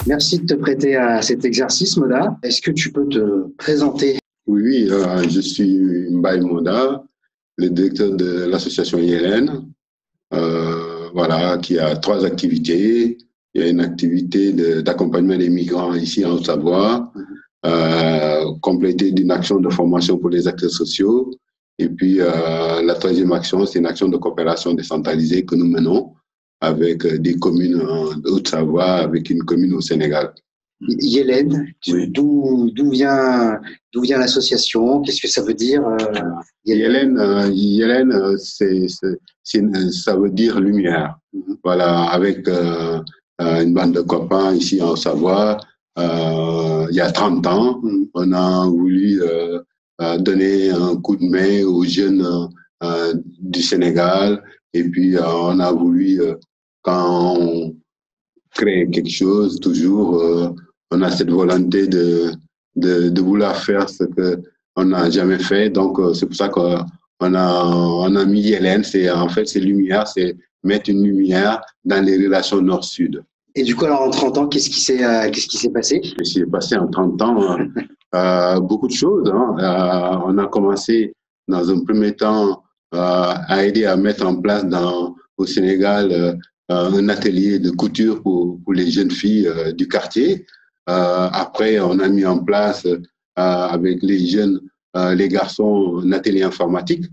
Merci de te prêter à cet exercice, Moda. Est-ce que tu peux te présenter? Oui, je suis Mbaye Moda, le directeur de l'association ILN, voilà, qui a trois activités. Il y a une activité d'accompagnement des migrants ici en Haute-Savoie, complétée d'une action de formation pour les acteurs sociaux. Et puis, la troisième action, c'est une action de coopération décentralisée que nous menons avec des communes en Haute-Savoie, avec une commune au Sénégal. Yélène, Oui. d'où vient l'association? Qu'est-ce que ça veut dire? Yélène, ça veut dire lumière. Voilà, avec une bande de copains ici en Savoie, il y a 30 ans, on a voulu donner un coup de main aux jeunes du Sénégal. Et puis, on a voulu, quand on crée quelque chose, toujours, on a cette volonté de vouloir faire ce qu'on n'a jamais fait. Donc, c'est pour ça qu'on a mis Yélène. En fait, c'est lumière, c'est mettre une lumière dans les relations nord-sud. Et du coup, alors en 30 ans, qu'est-ce qui s'est passé? Ce qui s'est passé en 30 ans, beaucoup de choses. Hein. On a commencé, dans un premier temps, à aider à mettre en place au Sénégal un atelier de couture pour les jeunes filles du quartier. Après, on a mis en place avec les jeunes, les garçons, un atelier informatique.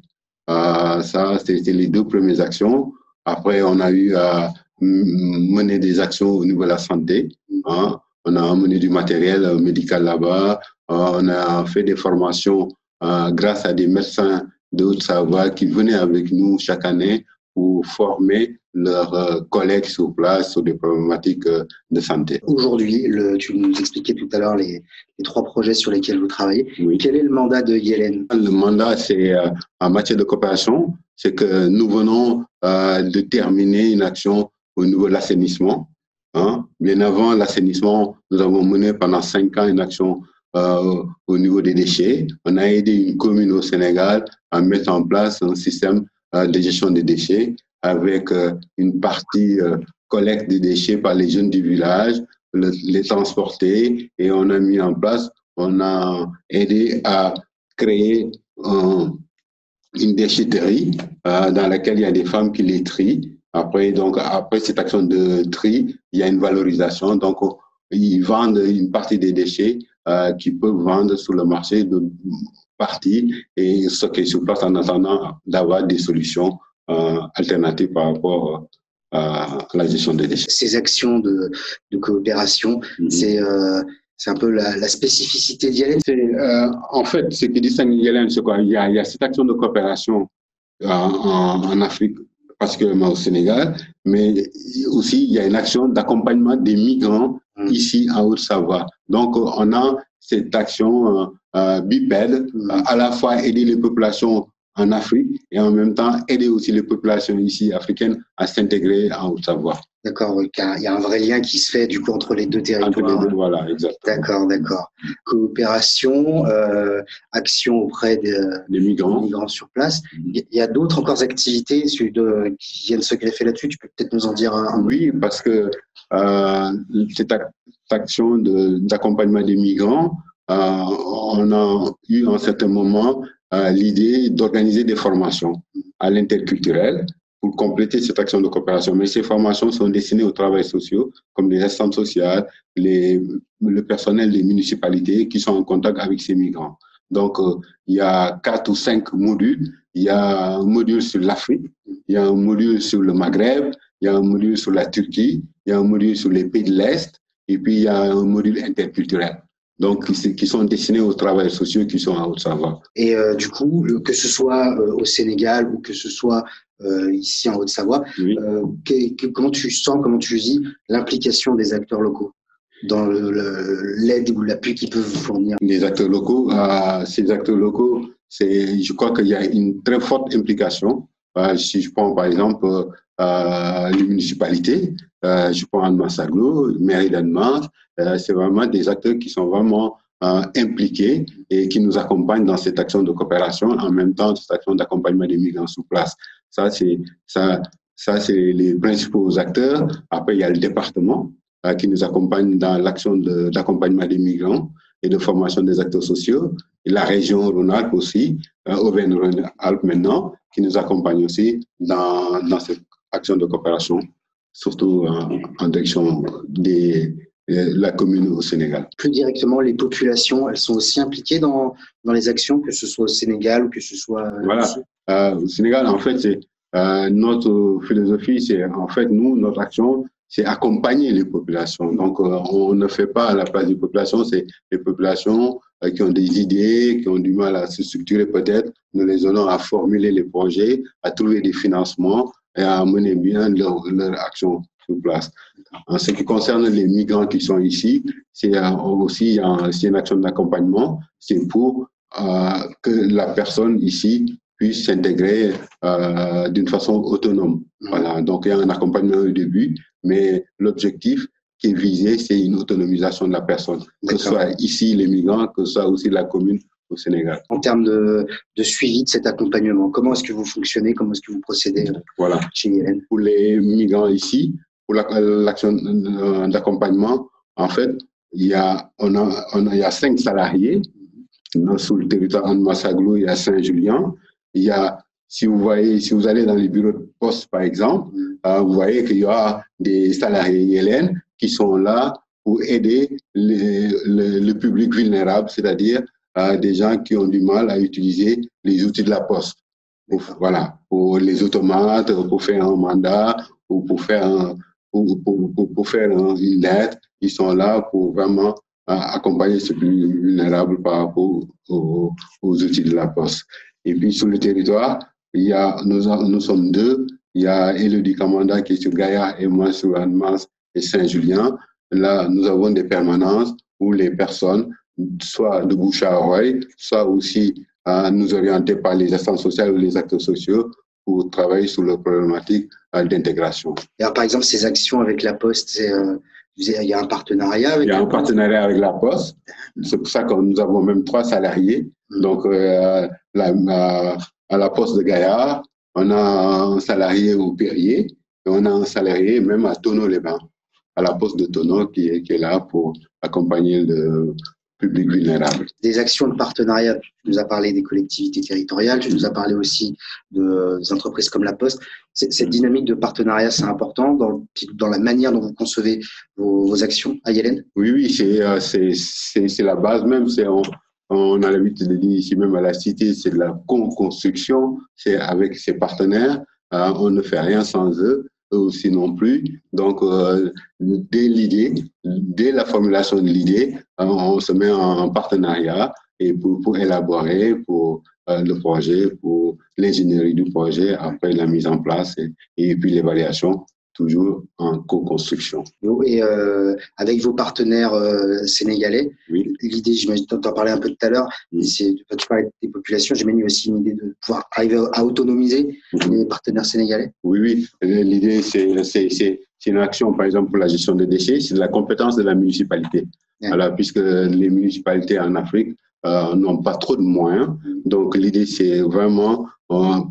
Ça, c'était les deux premières actions. Après, on a eu à mener des actions au niveau de la santé. Hein. On a amené du matériel médical là-bas. On a fait des formations grâce à des médecins de Haute-Savoie qui venaient avec nous chaque année pour former leurs collègues sur place sur des problématiques de santé. Aujourd'hui, tu nous expliquais tout à l'heure les trois projets sur lesquels vous travaillez. Oui. Quel est le mandat de Yélène? Le mandat, c'est en matière de coopération, c'est que nous venons de terminer une action au niveau de l'assainissement. Hein. Bien avant l'assainissement, nous avons mené pendant 5 ans une action au niveau des déchets. On a aidé une commune au Sénégal à mettre en place un système de gestion des déchets avec une partie collecte des déchets par les jeunes du village, les transporter, et on a mis en place, on a aidé à créer une déchetterie dans laquelle il y a des femmes qui les trient. Après cette action de tri, il y a une valorisation. Donc, ils vendent une partie des déchets qu'ils peuvent vendre sur le marché de partie et stocker sur place en attendant d'avoir des solutions alternatives par rapport à la gestion des déchets. Ces actions de coopération, c'est un peu la spécificité d'Yélène. En fait, ce qui distingue Yélène, c'est quoi? Il y a cette action de coopération en Afrique, particulièrement au Sénégal, mais aussi il y a une action d'accompagnement des migrants ici en Haute-Savoie. Donc, on a cette action bipède, à la fois aider les populations en Afrique et en même temps aider aussi les populations ici africaines à s'intégrer en Haute-Savoie. D'accord, il y a un vrai lien qui se fait du coup entre les deux territoires. Entre les deux, voilà, exactement. D'accord. Coopération, action auprès des migrants sur place. Il y a d'autres encore activités qui viennent se greffer là-dessus. Tu peux peut-être nous en dire un mot? Oui, parce que cette action d'accompagnement des migrants, on a eu à un certain moment l'idée d'organiser des formations à l'interculturel pour compléter cette action de coopération. Mais ces formations sont destinées aux travailleurs sociaux, comme les assistantes sociales, le personnel des municipalités qui sont en contact avec ces migrants. Donc, il y a 4 ou 5 modules. Il y a un module sur l'Afrique, il y a un module sur le Maghreb, il y a un module sur la Turquie, il y a un module sur les pays de l'Est, et puis il y a un module interculturel. Donc, qui sont destinés aux travailleurs sociaux qui sont en Haute-Savoie. Et du coup, que ce soit au Sénégal ou que ce soit ici en Haute-Savoie, oui. Comment tu vis l'implication des acteurs locaux dans l'aide ou l'appui qu'ils peuvent vous fournir? Les acteurs locaux, ces acteurs locaux, je crois qu'il y a une très forte implication. Si je prends par exemple les municipalités, je prends Annemasse-Aglo, mairie d'Annemasse, c'est vraiment des acteurs qui sont vraiment impliqués et qui nous accompagnent dans cette action de coopération, en même temps cette action d'accompagnement des migrants sur place. Ça c'est les principaux acteurs. Après, il y a le département qui nous accompagne dans l'action d'accompagnement des migrants et de formation des acteurs sociaux, et la région Rhône-Alpes aussi, Auvergne-Rhône-Alpes maintenant, qui nous accompagne aussi dans cette action de coopération, surtout en direction de la commune au Sénégal. Plus directement, les populations, elles sont aussi impliquées dans les actions, que ce soit au Sénégal ou que ce soit... Voilà. Au Sénégal, en fait, c'est notre philosophie, c'est en fait, nous, notre action, c'est accompagner les populations. Donc, on ne fait pas à la place des populations, c'est les populations qui ont des idées, qui ont du mal à se structurer peut-être. Nous les aidons à formuler les projets, à trouver des financements et à mener bien leur action sur place. En ce qui concerne les migrants qui sont ici, c'est aussi c'est une action d'accompagnement. C'est pour que la personne ici puisse s'intégrer d'une façon autonome. Voilà. Donc, il y a un accompagnement au début, mais l'objectif qui est visé, c'est une autonomisation de la personne. Que ce soit ici les migrants, que ce soit aussi la commune au Sénégal. En termes de suivi de cet accompagnement, comment est-ce que vous fonctionnez, comment est-ce que vous procédez chez Yellen? Pour les migrants ici, pour l'action d'accompagnement, en fait, il y a 5 salariés. Sur le territoire de Massaglou, il y a Saint-Julien. Il y a, si vous allez dans les bureaux de poste, par exemple, vous voyez qu'il y a des salariés Yellen qui sont là pour aider le public vulnérable, c'est-à-dire des gens qui ont du mal à utiliser les outils de la poste. Voilà, pour les automates, pour faire un mandat, ou pour faire une lettre, ils sont là pour vraiment accompagner ce public vulnérable par rapport aux outils de la poste. Et puis sur le territoire, nous sommes 2. Il y a Elodie Kamanda qui est sur Gaïa et moi sur Annemasse et Saint-Julien. Là, nous avons des permanences où les personnes, soit de bouche à oreille, soit aussi nous orienter par les assistantes sociales ou les acteurs sociaux pour travailler sur les problématiques d'intégration. Alors, par exemple, ces actions avec la Poste, il y a un partenariat avec la Poste. Il y a un partenariat avec la Poste. C'est pour ça que nous avons même 3 salariés. Donc, à la Poste de Gaillard, on a un salarié au Perrier et on a un salarié même à Tonneau-les-Bains, à la Poste de Tonneau qui est là pour accompagner le public vulnérable. Des actions de partenariat, tu nous as parlé des collectivités territoriales, tu nous as parlé aussi des entreprises comme la Poste. Cette dynamique de partenariat, c'est important dans la manière dont vous concevez vos actions à Yellen? Oui, c'est la base même. On a l'habitude de dire ici même à la Cité, c'est de la co-construction, c'est avec ses partenaires. On ne fait rien sans eux aussi non plus. Donc, dès la formulation de l'idée, on se met en partenariat et pour élaborer pour le projet, pour l'ingénierie du projet, après la mise en place et puis l'évaluation, toujours en co-construction. Et avec vos partenaires sénégalais, oui. L'idée, j'imagine, tu en parlais un peu tout à l'heure, tu parlais des populations, j'imagine aussi une idée de pouvoir arriver à autonomiser les partenaires sénégalais. Oui. L'idée, c'est une action, par exemple, pour la gestion des déchets, c'est de la compétence de la municipalité. Ouais. Alors, puisque les municipalités en Afrique n'ont pas trop de moyens, donc l'idée, c'est vraiment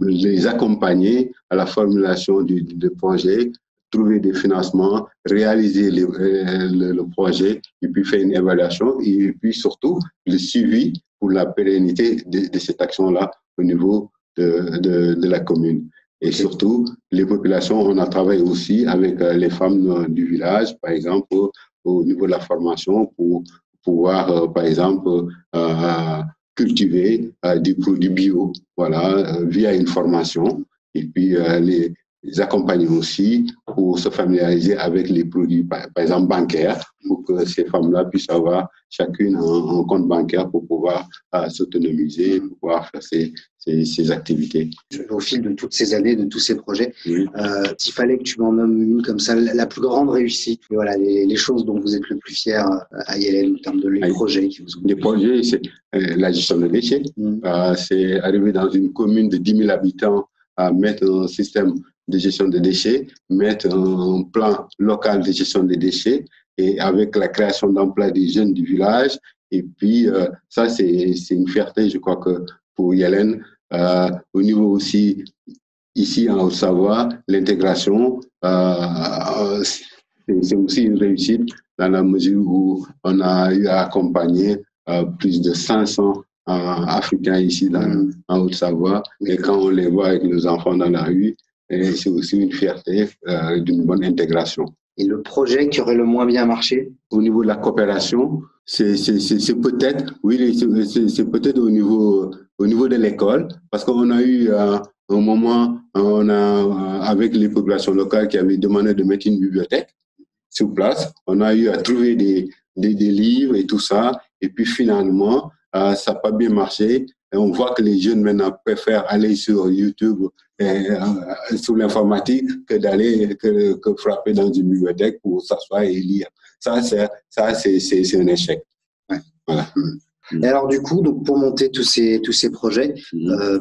les accompagner à la formulation de projets, trouver des financements, réaliser le projet et puis faire une évaluation et puis surtout le suivi pour la pérennité de cette action-là au niveau de la commune. Et surtout, les populations, on a travaillé aussi avec les femmes du village, par exemple, au niveau de la formation pour pouvoir, par exemple, cultiver des produits bio, voilà, via une formation. Et puis, les accompagner aussi pour se familiariser avec les produits, par exemple, bancaires, pour que ces femmes-là puissent avoir chacune un compte bancaire pour pouvoir s'autonomiser, pour pouvoir faire ces activités. Au fil de toutes ces années, de tous ces projets, oui. S'il fallait que tu m'en nommes une comme ça, la plus grande réussite, voilà, les choses dont vous êtes le plus fier à Yellen en termes de projets qui vous ont... Les projets, c'est la gestion des déchets. C'est arriver dans une commune de 10 000 habitants à mettre un système de gestion des déchets, mettre un plan local de gestion des déchets et avec la création d'emplois des jeunes du village. Et puis, ça, c'est une fierté, je crois, que pour Yellen. Au niveau aussi, ici en Haute-Savoie, l'intégration, c'est aussi une réussite dans la mesure où on a eu à accompagner plus de 500 Africains ici en Haute-Savoie. Et quand on les voit avec nos enfants dans la rue, c'est aussi une fierté d'une bonne intégration. Et le projet qui aurait le moins bien marché? Au niveau de la coopération, c'est peut-être, oui, c'est peut-être au niveau de l'école, parce qu'on a eu un moment, avec les populations locales qui avaient demandé de mettre une bibliothèque sur place, on a eu à trouver des livres et tout ça, et puis finalement, ça n'a pas bien marché. Et on voit que les jeunes maintenant préfèrent aller sur YouTube sur l'informatique que frapper dans une bibliothèque pour s'asseoir et lire. Ça c'est un échec. Ouais. Voilà. Et alors du coup, donc pour monter tous ces projets, je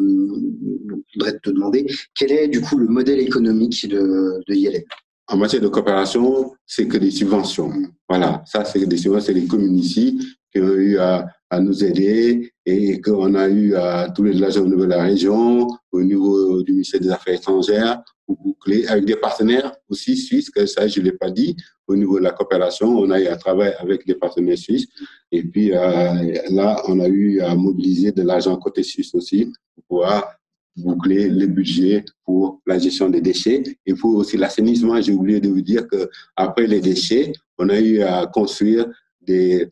voudrais te demander quel est du coup le modèle économique de YLN? En matière de coopération, c'est que des subventions. Voilà, ça c'est des subventions, c'est les communes ici qui ont eu à nous aider et qu'on a eu à tous les villages au niveau de la région, au niveau du ministère des Affaires étrangères, pour boucler, avec des partenaires aussi suisses, que ça je ne l'ai pas dit, au niveau de la coopération, on a eu à travailler avec des partenaires suisses et puis là, on a eu à mobiliser de l'argent côté suisse aussi pour pouvoir boucler le budget pour la gestion des déchets et pour aussi l'assainissement. J'ai oublié de vous dire que après les déchets, on a eu à construire des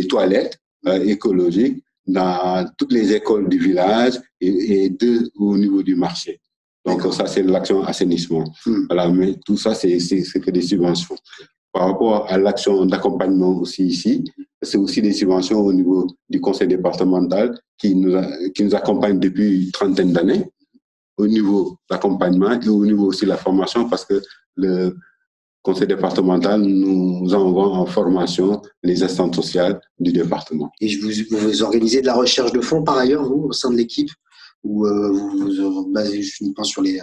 toilettes écologiques dans toutes les écoles du village et deux au niveau du marché. Donc ça, c'est l'action assainissement. Voilà, mais tout ça, c'est que des subventions. Par rapport à l'action d'accompagnement aussi ici, c'est aussi des subventions au niveau du conseil départemental qui nous accompagne depuis une trentaine d'années au niveau d'accompagnement et au niveau aussi de la formation parce que le conseil départemental nous envoie en formation les assistantes sociales du département. Et vous organisez de la recherche de fonds par ailleurs, vous, au sein de l'équipe, ou vous vous basez uniquement sur les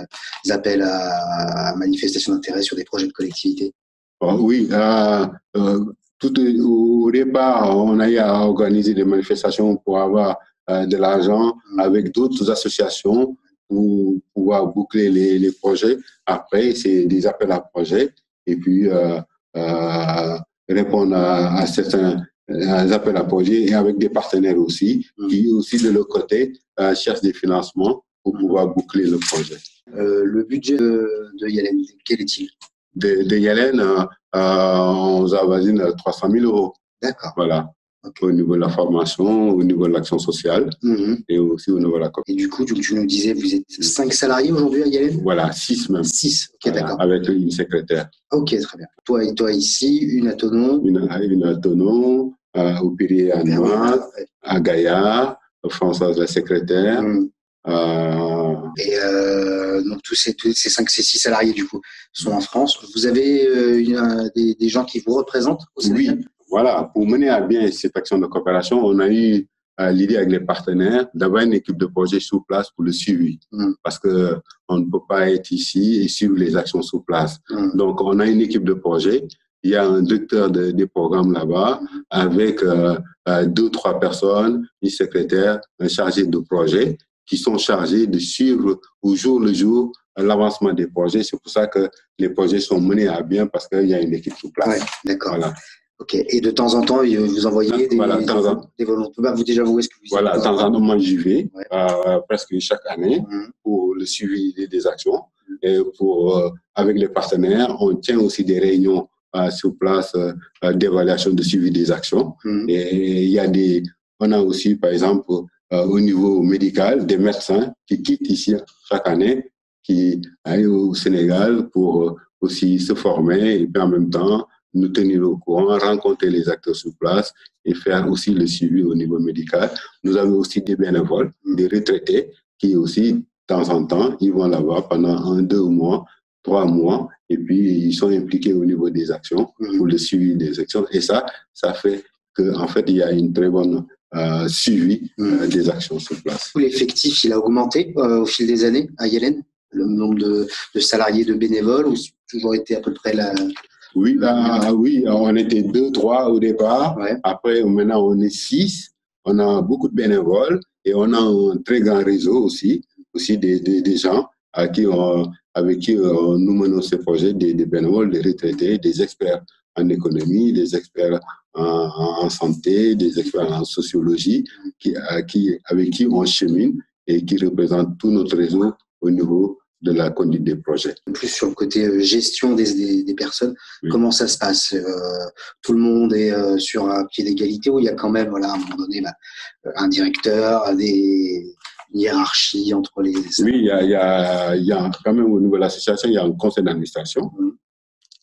appels à manifestation d'intérêt sur des projets de collectivité? Oui, tout au départ, on a eu à organiser des manifestations pour avoir de l'argent avec d'autres associations pour pouvoir boucler les projets. Après, c'est des appels à projets et puis répondre à certains appels à projets et avec des partenaires aussi qui aussi de leur côté cherchent des financements pour pouvoir boucler le projet. Le budget de YLN, quel est-il? De YLN, on avoisine 300 000 euros. D'accord. Voilà. Okay. Au niveau de la formation, au niveau de l'action sociale et aussi au niveau de la coopération. Et du coup, tu nous disais, vous êtes 5 salariés aujourd'hui à YLN? Voilà, 6 même. 6, ok, voilà, d'accord. avec une secrétaire. Ok, très bien. Toi ici, une à Thonon. Une à Thonon, au Pirier à Noix, à Gaillard, Françoise la secrétaire. Et donc tous ces 6 salariés du coup sont en France. Vous avez des gens qui vous représentent au Sénégal? Oui, voilà. Pour mener à bien cette action de coopération, on a eu l'idée avec les partenaires d'avoir une équipe de projet sur place pour le suivi, parce que on ne peut pas être ici et suivre les actions sur place. Donc on a une équipe de projet. Il y a un directeur des programmes là-bas avec 2-3 personnes, une secrétaire, un chargé de projet, qui sont chargés de suivre au jour le jour l'avancement des projets. C'est pour ça que les projets sont menés à bien parce qu'il y a une équipe sur place. Ouais, d'accord. Voilà. Ok. Et de temps en temps, vous envoyez des volontaires. Vous déjà, vous est-ce que vous voilà, de temps en temps, moi j'y vais presque chaque année pour le suivi des actions. Et avec les partenaires, on tient aussi des réunions sur place d'évaluation de suivi des actions. Et il y a on a aussi, par exemple, au niveau médical, des médecins qui quittent ici chaque année, qui aillent au Sénégal pour aussi se former et puis en même temps nous tenir au courant, rencontrer les acteurs sur place et faire aussi le suivi au niveau médical. Nous avons aussi des bénévoles, des retraités qui aussi, de temps en temps, ils vont là-bas pendant 1, 2 mois, 3 mois et puis ils sont impliqués au niveau des actions pour le suivi des actions. Et ça fait qu'en fait, il y a une très bonne suivi des actions sur place. L'effectif, il a augmenté au fil des années à YLN? Le nombre de salariés, de bénévoles, ou c'est toujours été à peu près la... Oui, oui, on était 2, 3 au départ. Ouais. Après, maintenant, on est 6. On a beaucoup de bénévoles et on a un très grand réseau aussi des gens à qui avec qui nous menons ces projets, des bénévoles, des retraités, des experts en économie, des experts en santé, des experts en sociologie, avec qui on chemine et qui représentent tout notre réseau au niveau de la conduite des projets. Plus sur le côté gestion des personnes, oui. Comment ça se passe? Tout le monde est sur un pied d'égalité ou il y a quand même, voilà, à un moment donné, un directeur, des hiérarchies entre les... Oui, il y a quand même au niveau de l'association, il y a un conseil d'administration.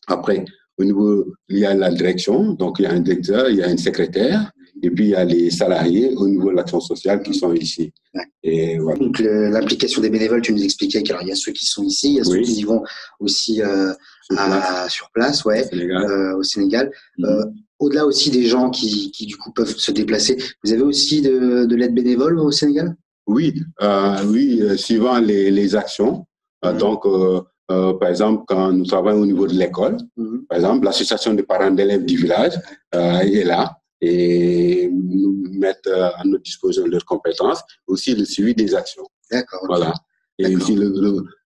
Après, au niveau, il y a la direction, donc il y a un directeur, il y a une secrétaire, et puis il y a les salariés au niveau de l'action sociale qui sont ici. Ouais. Et voilà. Donc l'implication des bénévoles, tu nous expliquais qu'il y a ceux qui sont ici, il y a ceux qui y vont aussi sur place, ouais, au Sénégal. Au-delà aussi des gens qui du coup peuvent se déplacer, vous avez aussi de l'aide bénévole au Sénégal? Oui, suivant les actions. Donc, par exemple, quand nous travaillons au niveau de l'école, par exemple, l'association des parents d'élèves du village est là et nous mettent à notre disposition leurs compétences, aussi le suivi des actions. D'accord. Voilà. Et aussi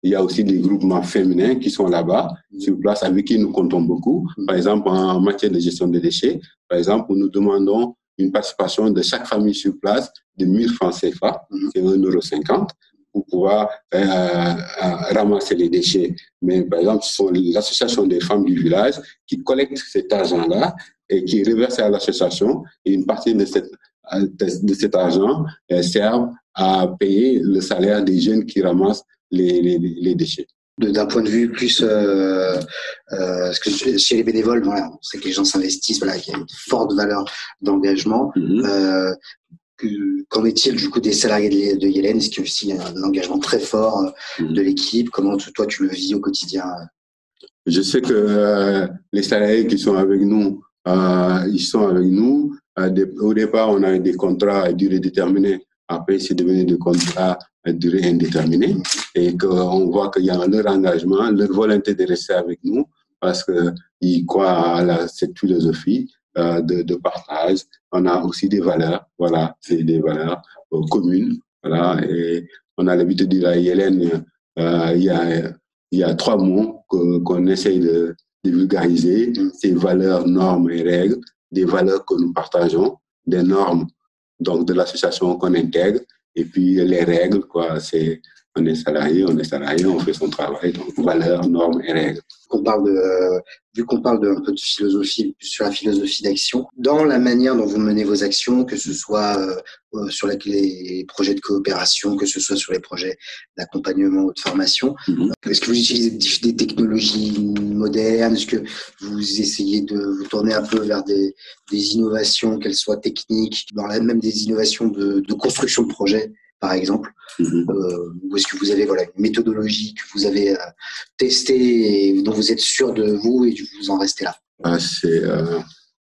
il y a aussi des groupements féminins qui sont là-bas, sur place, avec qui nous comptons beaucoup. Par exemple, en matière de gestion des déchets, par exemple, nous demandons une participation de chaque famille sur place de 1000 francs CFA, c'est 1,50 €, pour pouvoir ramasser les déchets. Mais par exemple, ce sont l'association des femmes du village qui collecte cet argent-là et qui reverse à l'association. Et une partie de cet argent sert à payer le salaire des jeunes qui ramassent les déchets. D'un point de vue plus, parce que chez les bénévoles, voilà, on sait que les gens s'investissent, voilà, qu'il y a une forte valeur d'engagement. Qu'en est-il du coup des salariés de Yelen? Est-ce qu'il y a aussi un engagement très fort de l'équipe? Comment toi tu le vis au quotidien? Je sais que les salariés qui sont avec nous, ils sont avec nous. Au départ, on a des contrats à durée déterminée. Après, c'est devenu des contrats à durée indéterminée. Et qu'on voit qu'il y a leur engagement, leur volonté de rester avec nous parce qu'ils croient à cette philosophie de partage. On a aussi des valeurs, voilà, c'est des valeurs communes, voilà, et on a l'habitude de dire à Yelen, il y a 3 mots qu'on essaye de vulgariser, ces valeurs, normes et règles, des valeurs que nous partageons, des normes donc de l'association qu'on intègre, et puis les règles, quoi, c'est on est salarié, on fait son travail, donc valeurs, normes et règles. Vu qu'on parle un peu de philosophie, sur la philosophie d'action, dans la manière dont vous menez vos actions, que ce soit sur les projets de coopération, que ce soit sur les projets d'accompagnement ou de formation, est-ce que vous utilisez des technologies modernes? Est-ce que vous essayez de vous tourner un peu vers des innovations, qu'elles soient techniques, même des innovations de construction de projets, par exemple, ou est-ce que vous avez une méthodologie que vous avez testée et dont vous êtes sûr de vous et vous en restez là?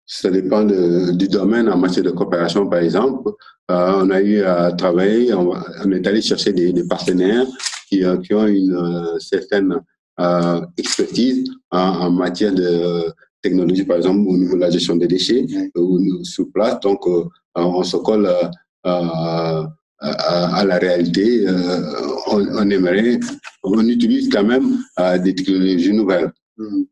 Ça dépend du domaine. En matière de coopération, par exemple, on a eu à travailler, on est allé chercher des partenaires qui ont une certaine expertise en matière de technologie, par exemple, au niveau de la gestion des déchets, sur place. Donc, on se colle à la réalité. On utilise quand même des technologies nouvelles,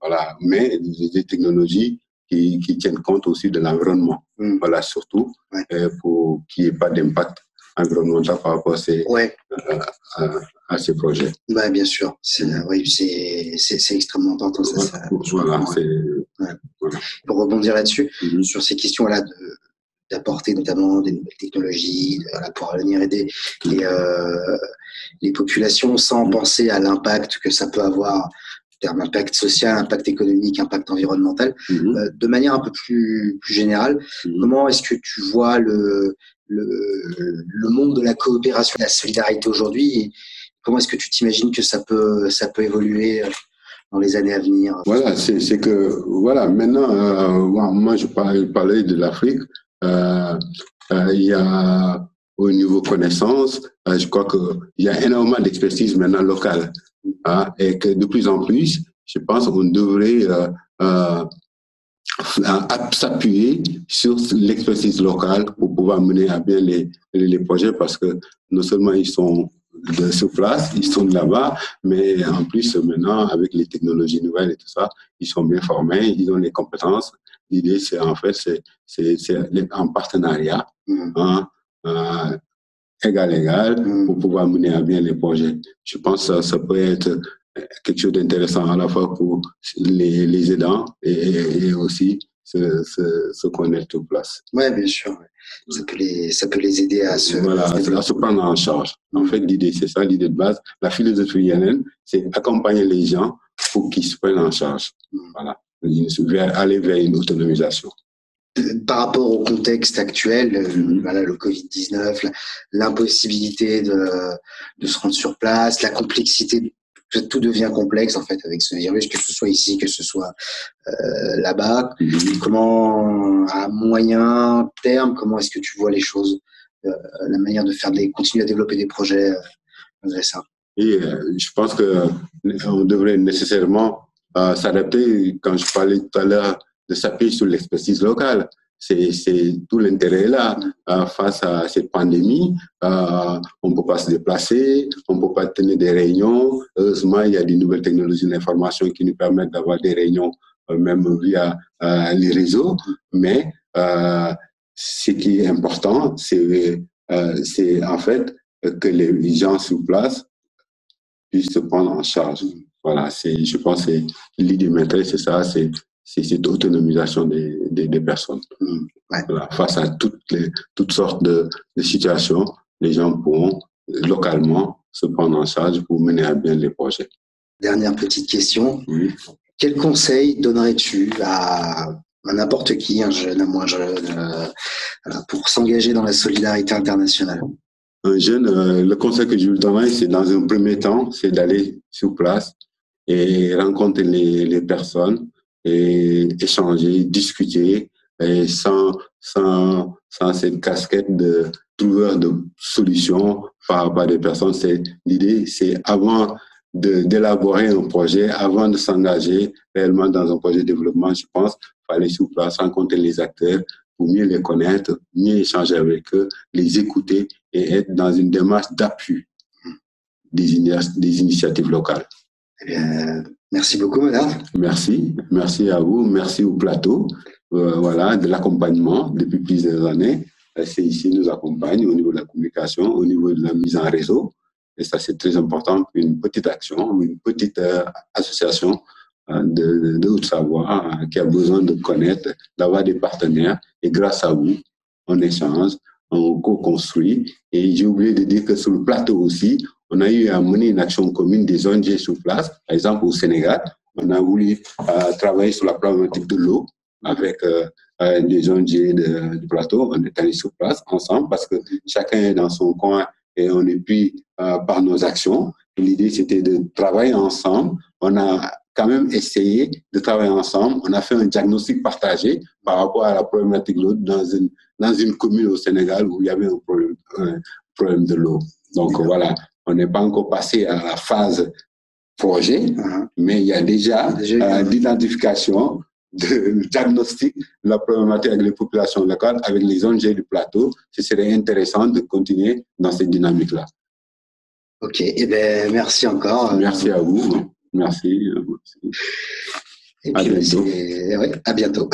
voilà, mais des technologies qui tiennent compte aussi de l'environnement, voilà, surtout pour qu'il n'y ait pas d'impact environnemental par rapport à ces projets. Ouais, bien sûr, c'est extrêmement important. Voilà, voilà. Pour rebondir là-dessus, sur ces questions-là d'apporter notamment des nouvelles technologies pour venir aider les populations sans penser à l'impact que ça peut avoir, terme impact social, impact économique, impact environnemental, de manière un peu plus générale. Comment est-ce que tu vois le monde de la coopération et de la solidarité aujourd'hui, et comment est-ce que tu t'imagines que ça peut évoluer dans les années à venir? Voilà, c'est que voilà, maintenant, moi je parlais de l'Afrique. Il y a au niveau connaissance, je crois qu'il y a énormément d'expertise maintenant locale, et que de plus en plus, je pense qu'on devrait s'appuyer sur l'expertise locale pour pouvoir mener à bien les projets, parce que non seulement ils sont sur place, ils sont là-bas, mais en plus, maintenant, avec les technologies nouvelles et tout ça, ils sont bien formés, ils ont les compétences. L'idée, c'est en fait, c'est en partenariat, hein, égal, pour pouvoir mener à bien les projets. Je pense que ça peut être quelque chose d'intéressant à la fois pour les aidants et aussi se connaître sur place. Oui, bien sûr. Ça peut les aider à se prendre en charge. En fait, l'idée, c'est ça, l'idée de base. La philosophie INN, c'est accompagner les gens pour qu'ils se prennent en charge. Voilà. Aller vers une autonomisation. Par rapport au contexte actuel, voilà, le Covid-19, l'impossibilité de se rendre sur place, la complexité, tout devient complexe en fait avec ce virus, que ce soit ici, que ce soit là-bas. Comment, à moyen terme, comment est-ce que tu vois les choses, la manière de continuer à développer des projets malgré ça? Et je pense qu'on devrait nécessairement s'adapter. Quand je parlais tout à l'heure de s'appuyer sur l'expertise locale, c'est tout l'intérêt là. Face à cette pandémie, on ne peut pas se déplacer, on ne peut pas tenir des réunions. Heureusement, il y a des nouvelles technologies d'information qui nous permettent d'avoir des réunions même via les réseaux. Mais ce qui est important, c'est en fait que les gens sur place puissent se prendre en charge. Voilà, je pense que l'idée maîtresse, c'est ça, c'est cette autonomisation des personnes. Ouais. Voilà, face à toutes sortes de situations, les gens pourront localement se prendre en charge pour mener à bien les projets. Dernière petite question. Oui. Quel conseil donnerais-tu à n'importe qui, un jeune, un moins jeune, pour s'engager dans la solidarité internationale? Un jeune, le conseil que je lui donnerais, c'est dans un premier temps, c'est d'aller sur place et rencontrer les personnes et échanger, discuter, et sans cette casquette de trouveur de solutions par rapport à des personnes. L'idée, c'est avant d'élaborer un projet, avant de s'engager réellement dans un projet de développement, je pense, il faut aller sur place, rencontrer les acteurs pour mieux les connaître, mieux échanger avec eux, les écouter et être dans une démarche d'appui des initiatives locales. Eh bien, merci beaucoup, madame. Merci à vous, merci au plateau voilà, de l'accompagnement depuis plusieurs années. CIC nous accompagne au niveau de la communication, au niveau de la mise en réseau. Et ça, c'est très important pour une petite action, une petite association de Haute-Savoie qui a besoin de connaître, d'avoir des partenaires. Et grâce à vous, on échange, on co-construit. Et j'ai oublié de dire que sur le plateau aussi, on a eu à mener une action commune des ONG sur place. Par exemple, au Sénégal, on a voulu travailler sur la problématique de l'eau avec des ONG du plateau. On est allé sur place ensemble parce que chacun est dans son coin et on est pris par nos actions. L'idée, c'était de travailler ensemble. On a quand même essayé de travailler ensemble. On a fait un diagnostic partagé par rapport à la problématique de l'eau dans une commune au Sénégal où il y avait un problème de l'eau. Donc voilà, on n'est pas encore passé à la phase projet, mais il y a déjà l'identification de diagnostic de la problématique avec les populations locales, avec les ONG du plateau. Ce serait intéressant de continuer dans cette dynamique-là. Ok, et ben merci encore. Merci à vous. Merci. Et puis, à bientôt.